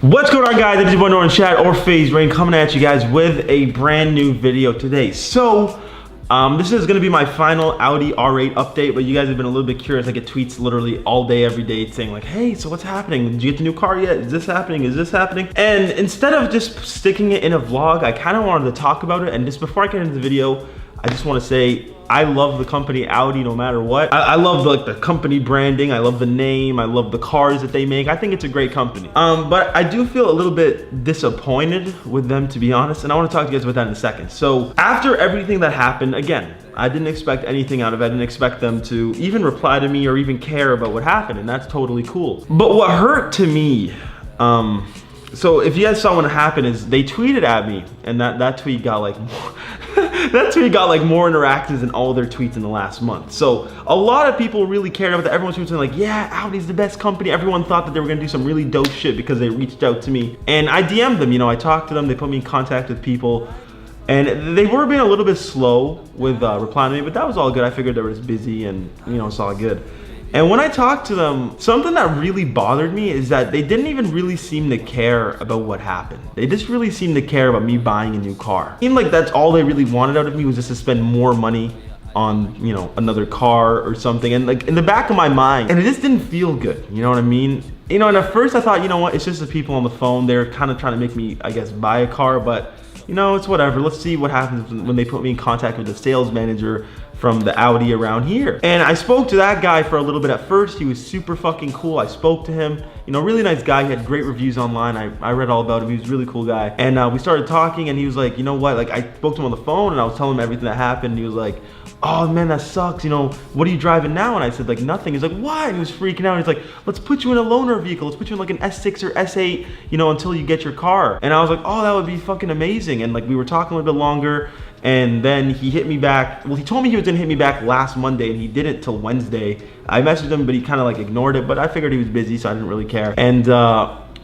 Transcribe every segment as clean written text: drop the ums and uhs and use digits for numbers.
What's going on, guys? It is your boy Norton Chat or FaZe Rain coming at you guys with a brand new video today. So this is going to be my final Audi R8 update, but you guys have been a little bit curious. I get tweets literally all day, every day saying like, hey, so what's happening? Did you get the new car yet? Is this happening? Is this happening? And instead of just sticking it in a vlog, I kind of wanted to talk about it. And just before I get into the video, I just want to say I love the company Audi no matter what. I love the company branding. I love the name. I love the cars that they make. I think it's a great company. But I do feel a little bit disappointed with them, to be honest. And I want to talk to you guys about that in a second. So after everything that happened, again, I didn't expect anything out of it. I didn't expect them to even reply to me or even care about what happened. And that's totally cool. But what hurt to me, so if you guys saw what happened is they tweeted at me, and that tweet got like that tweet got like more interactions than all their tweets in the last month. So a lot of people really cared about that. Everyone was saying like, yeah, Audi's the best company. Everyone thought that they were gonna do some really dope shit because they reached out to me. And I DM'd them, you know, I talked to them, they put me in contact with people. And they were being a little bit slow with replying to me, but that was all good. I figured they were just busy and, you know, it's all good. And when I talked to them, something that really bothered me is that they didn't even really seem to care about what happened. They just really seemed to care about me buying a new car. It seemed like that's all they really wanted out of me, was just to spend more money on, you know, another car or something. And like in the back of my mind, and it just didn't feel good, you know what I mean? You know, and at first I thought, you know what, it's just the people on the phone. They're kind of trying to make me, I guess, buy a car, but you know, it's whatever. Let's see what happens when they put me in contact with the sales manager from the Audi around here. And I spoke to that guy for a little bit at first. He was super fucking cool. I spoke to him, you know, really nice guy. He had great reviews online. I read all about him. He was a really cool guy. And we started talking, and he was like, you know what? Like, I spoke to him on the phone and I was telling him everything that happened. And he was like, oh man, that sucks. You know, what are you driving now? And I said like, nothing. He's like, what? And he was freaking out. He's like, let's put you in a loaner vehicle. Let's put you in like an S6 or S8, you know, until you get your car. And I was like, oh, that would be fucking amazing. And like, we were talking a little bit longer. And then he hit me back. Well, he told me he was gonna hit me back last Monday, and he didn't till Wednesday. I messaged him, but he kind of like ignored it, but I figured he was busy, so I didn't really care. And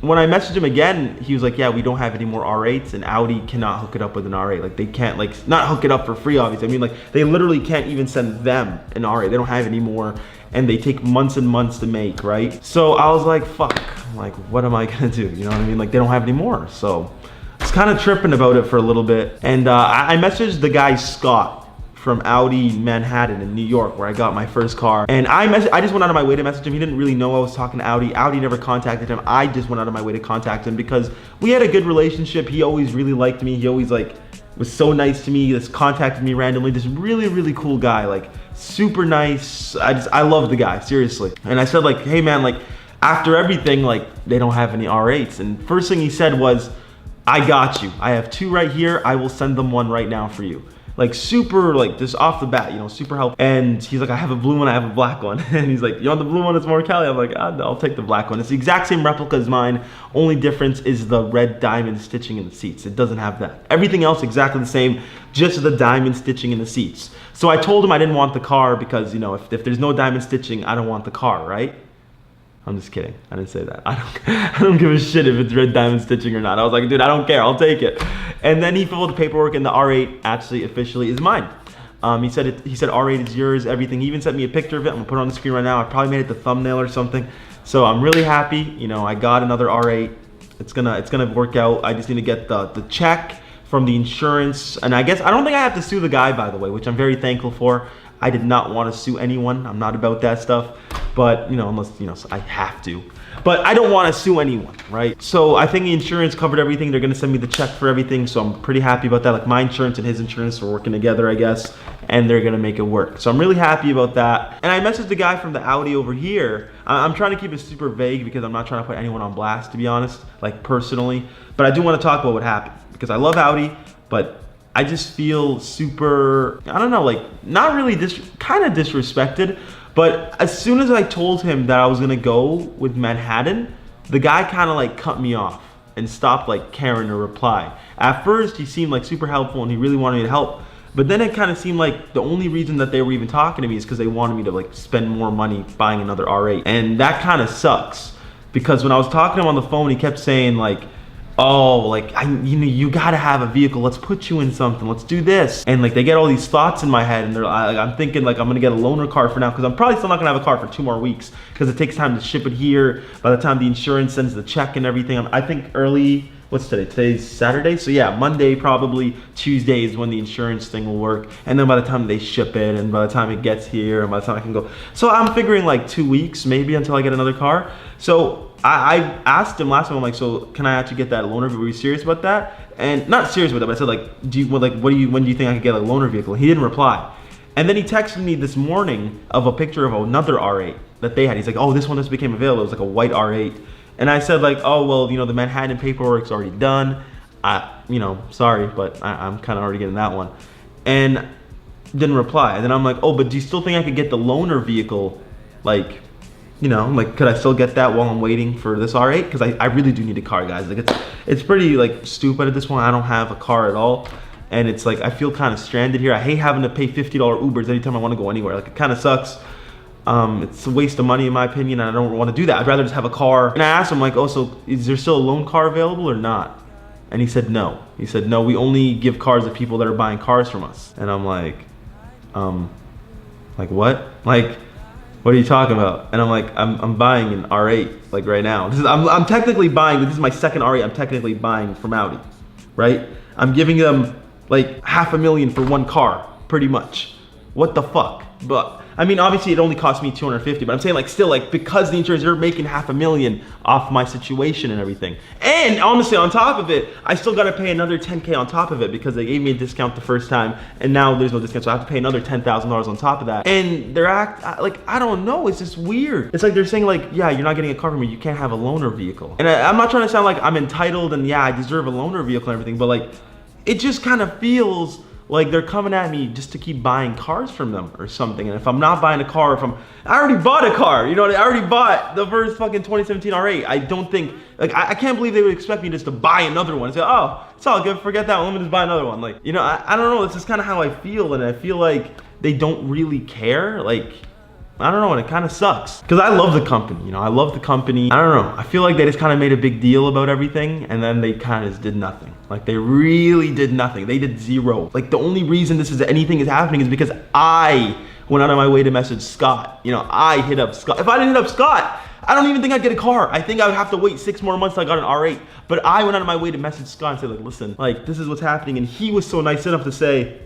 when I messaged him again, he was like, yeah, we don't have any more R8s, and Audi cannot hook it up with an R8. Like, they can't, like, not hook it up for free, obviously. I mean, like, they literally can't even send them an R8. They don't have any more, and they take months and months to make, right? So I was like, fuck, like, what am I gonna do? You know what I mean? Like, they don't have any more, so I was kind of tripping about it for a little bit. And I messaged the guy, Scott, from Audi Manhattan in New York, where I got my first car. And I just went out of my way to message him. He didn't really know I was talking to Audi. Audi never contacted him. I just went out of my way to contact him because we had a good relationship. He always really liked me. He always like was so nice to me. He just contacted me randomly. This really, really cool guy, like super nice. I love the guy, seriously. And I said like, hey man, like after everything, like they don't have any R8s. And first thing he said was, I got you. I have two right here. I will send them one right now for you. Like super, like just off the bat, you know, super helpful. And he's like, I have a blue one, I have a black one. And he's like, you want the blue one? It's more Cali. I'm like, I'll take the black one. It's the exact same replica as mine. Only difference is the red diamond stitching in the seats. It doesn't have that. Everything else exactly the same, just the diamond stitching in the seats. So I told him I didn't want the car because, you know, if there's no diamond stitching, I don't want the car, right? I'm just kidding. I didn't say that. I don't give a shit if it's red diamond stitching or not. I was like, dude, I don't care. I'll take it. And then he filled the paperwork, and the R8 actually officially is mine. He said R8 is yours, everything. He even sent me a picture of it. I'm gonna put it on the screen right now. I probably made it the thumbnail or something. So I'm really happy. You know, I got another R8. It's gonna work out. I just need to get the check from the insurance. And I guess I don't think I have to sue the guy, by the way, which I'm very thankful for. I did not want to sue anyone. I'm not about that stuff. But, you know, unless, you know, I have to. But I don't want to sue anyone, right? So I think the insurance covered everything. They're going to send me the check for everything. So I'm pretty happy about that. Like my insurance and his insurance are working together, I guess. And they're going to make it work. So I'm really happy about that. And I messaged the guy from the Audi over here. I'm trying to keep it super vague because I'm not trying to put anyone on blast, to be honest, like personally. But I do want to talk about what happened because I love Audi, but I just feel super, I don't know, like not really kind of disrespected. But as soon as I told him that I was gonna go with Manhattan, the guy kind of like cut me off and stopped like caring to reply. At first, he seemed like super helpful and he really wanted me to help. But then it kind of seemed like the only reason that they were even talking to me is because they wanted me to like spend more money buying another R8. And that kind of sucks because when I was talking to him on the phone, he kept saying like, oh, like, you gotta have a vehicle. Let's put you in something. Let's do this. And like, they get all these thoughts in my head, and I'm thinking like, I'm gonna get a loaner car for now, because I'm probably still not gonna have a car for 2 more weeks, because it takes time to ship it here. By the time the insurance sends the check and everything, I think early, what's today? Today's Saturday? So yeah, Monday, probably Tuesday is when the insurance thing will work. And then by the time they ship it, and by the time it gets here, and by the time I can go. So I'm figuring like 2 weeks maybe until I get another car. So I asked him last time, I'm like, so can I actually get that loaner? Were you serious about that? And not serious about that, but I said like, when do you think I could get a loaner vehicle? He didn't reply. And then he texted me this morning of a picture of another R8 that they had. He's like, oh, this one just became available. It was like a white R8. And I said like, oh, well, the Manhattan paperwork's already done. Sorry, but I'm kind of already getting that one. And didn't reply. And then I'm like, oh, but do you still think I could get the loaner vehicle? Like, could I still get that while I'm waiting for this R8? Because I really do need a car, guys. Like, it's pretty like stupid at this point. I don't have a car at all. And it's like, I feel kind of stranded here. I hate having to pay $50 Ubers anytime I want to go anywhere. Like, it kind of sucks. It's a waste of money in my opinion, and I don't want to do that. I'd rather just have a car. And I asked him like, oh, so is there still a loan car available or not? And he said no. He said, no, we only give cars to people that are buying cars from us. And I'm like what? Like, what are you talking about? And I'm like, I'm buying an R8 like right now. I'm technically buying, this is my second R8 I'm technically buying from Audi, right? I'm giving them like $500,000 for one car, pretty much. What the fuck? But I mean, obviously it only cost me $250, but I'm saying like still, like, because the insurance, they're making $500,000 off my situation and everything. And honestly, on top of it, I still gotta pay another $10K on top of it, because they gave me a discount the first time, and now there's no discount, so I have to pay another $10,000 on top of that. And they're like, I don't know, it's just weird. It's like they're saying like, yeah, you're not getting a car from me, you can't have a loaner vehicle. And I'm not trying to sound like I'm entitled and yeah, I deserve a loaner vehicle and everything, but like, it just kind of feels like they're coming at me just to keep buying cars from them or something. And if I'm not buying a car, I already bought a car, I already bought the first fucking 2017 R8. I don't think, like, I can't believe they would expect me just to buy another one and say, oh, it's all good, forget that one, let me just buy another one. Like, I don't know, it's just kind of how I feel, and I feel like they don't really care. Like, I don't know, and it kind of sucks. Because I love the company, I love the company. I don't know, I feel like they just kind of made a big deal about everything, and then they kind of just did nothing. Like, they really did nothing. They did zero. Like, the only reason anything is happening is because I went out of my way to message Scott. I hit up Scott. If I didn't hit up Scott, I don't even think I'd get a car. I think I would have to wait 6 more months till I got an R8. But I went out of my way to message Scott and say, like, listen, like, this is what's happening. And he was so nice enough to say,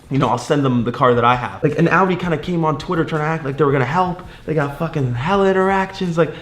I'll send them the car that I have. Like, and Audi kind of came on Twitter trying to act like they were gonna help. They got fucking hell interactions. Like,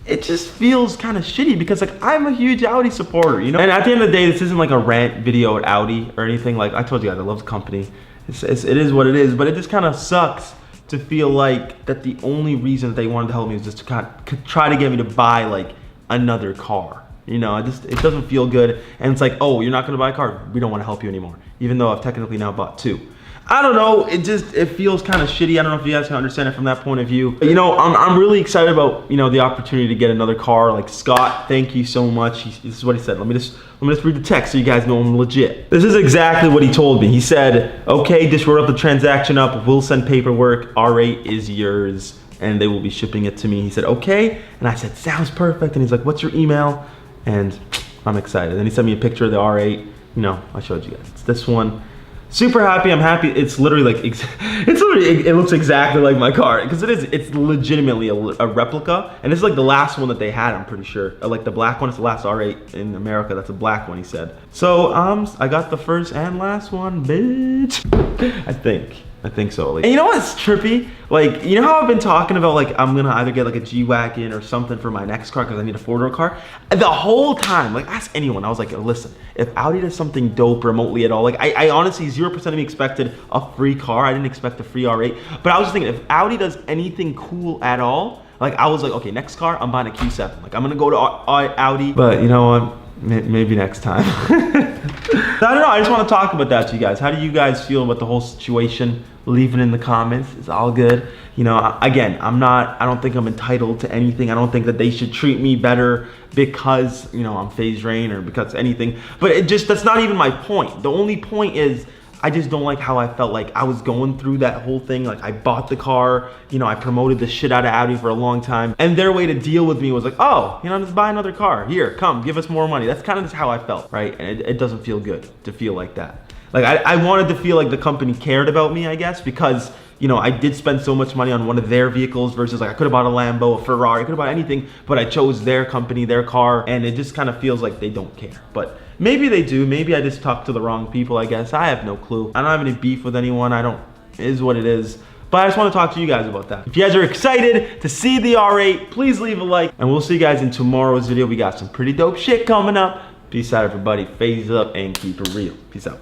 it just feels kind of shitty, because like, I'm a huge Audi supporter, And at the end of the day, this isn't like a rant video at Audi or anything. Like, I told you guys, I love the company. It is what it is, but it just kind of sucks to feel like that the only reason that they wanted to help me was just to kind of try to get me to buy like another car. It doesn't feel good. And it's like, oh, you're not gonna buy a car? We don't wanna help you anymore. Even though I've technically now bought 2. I don't know, it feels kind of shitty. I don't know if you guys can understand it from that point of view. I'm really excited about, the opportunity to get another car. Like, Scott, thank you so much. This is what he said. Let me just read the text so you guys know I'm legit. This is exactly what he told me. He said, okay, just wrote up the transaction up. We'll send paperwork. R8 is yours, and they will be shipping it to me. He said, okay. And I said, sounds perfect. And he's like, what's your email? And I'm excited. And he sent me a picture of the R8. I showed you guys. It's this one. Super happy, I'm happy. It's literally like, it looks exactly like my car, because it's legitimately a replica, and this is like the last one that they had, I'm pretty sure. Like the black one, it's the last R8 in America, that's a black one, he said. So, I got the first and last one, bitch. I think so. Like, and you know what's trippy? Like, how I've been talking about, like, I'm gonna either get like a G-Wagon or something for my next car because I need a 4-door car. The whole time, like, ask anyone, I was like, listen, if Audi does something dope remotely at all, like, I honestly, 0% of me expected a free car. I didn't expect a free R8. But I was just thinking, if Audi does anything cool at all, like, I was like, okay, next car, I'm buying a Q7. Like, I'm gonna go to Audi. But you know what? Maybe next time. I don't know, I just want to talk about that to you guys. How do you guys feel about the whole situation? Leave it in the comments, it's all good. Again, I don't think I'm entitled to anything. I don't think that they should treat me better because, I'm FaZe Rain or because anything. But that's not even my point. The only point is, I just don't like how I felt like I was going through that whole thing. Like I bought the car, you know, I promoted the shit out of Audi for a long time, and their way to deal with me was like, oh, you know, just buy another car. Here, come, give us more money. That's kind of just how I felt, right? And it doesn't feel good to feel like that. Like I wanted to feel like the company cared about me, I guess, because, you know, I did spend so much money on one of their vehicles versus like I could have bought a Lambo, a Ferrari, I could have bought anything, but I chose their company, their car, and it just kind of feels like they don't care. But maybe they do. Maybe I just talked to the wrong people, I guess. I have no clue. I don't have any beef with anyone. It is what it is. But I just want to talk to you guys about that. If you guys are excited to see the R8, please leave a like, and we'll see you guys in tomorrow's video. We got some pretty dope shit coming up. Peace out, everybody. FaZe up and keep it real. Peace out.